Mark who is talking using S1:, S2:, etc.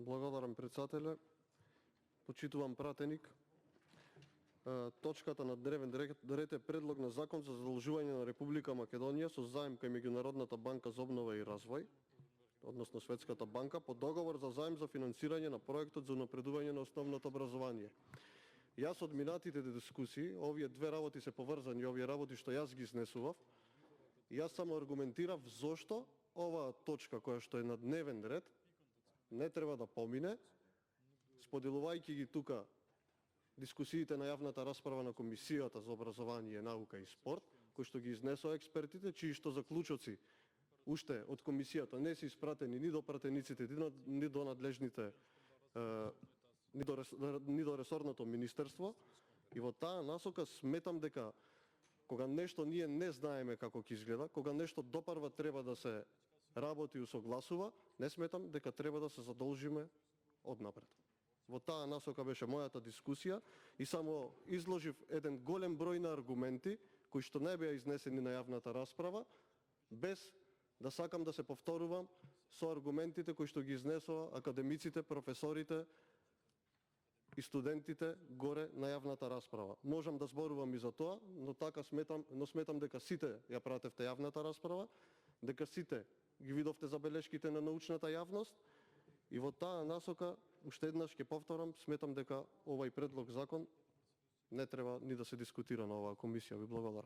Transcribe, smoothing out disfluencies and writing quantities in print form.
S1: Благодарам, председателе. Почитувам пратеник. Точката на дневен ред е Предлог на закон за задолжување на Република Македонија со заем кај Меѓународната банка за обнова и развој, односно Светската банка, по договор за заем за финансирање на проектот за унапредување на основното образование. Јас од минатите дискусии, овие две работи се поврзани, овие работи што јас ги изнесував, јас само аргументирав зошто оваа точка која што е на дневен ред не треба да помине, споделувајќи ги тука дискусиите на јавната расправа на Комисијата за образование, наука и спорт, кои што ги изнесоа експертите, чии што заклучоци уште од Комисијата не се испратени ни до пратениците, ни до надлежните, ни до ресорното министерство. И во таа насока сметам дека кога нешто ние не знаеме како ќе изгледа, кога нешто допарва треба да се работи и усогласува, не сметам дека треба да се задолжиме однапред. Во таа насока беше мојата дискусија и само изложив еден голем број на аргументи кои што не беа изнесени на јавната расправа, без да сакам да се повторувам со аргументите кои што ги изнесоа академиците, професорите и студентите горе на јавната расправа. Можам да зборувам и за тоа, но сметам дека сите ја пратевте јавната расправа, дека сите ги видовте забелешките на научната јавност и во таа насока уште еднаш ќе повторам, сметам дека овај предлог закон не треба ни да се дискутира на оваа комисија. Ви благодарам.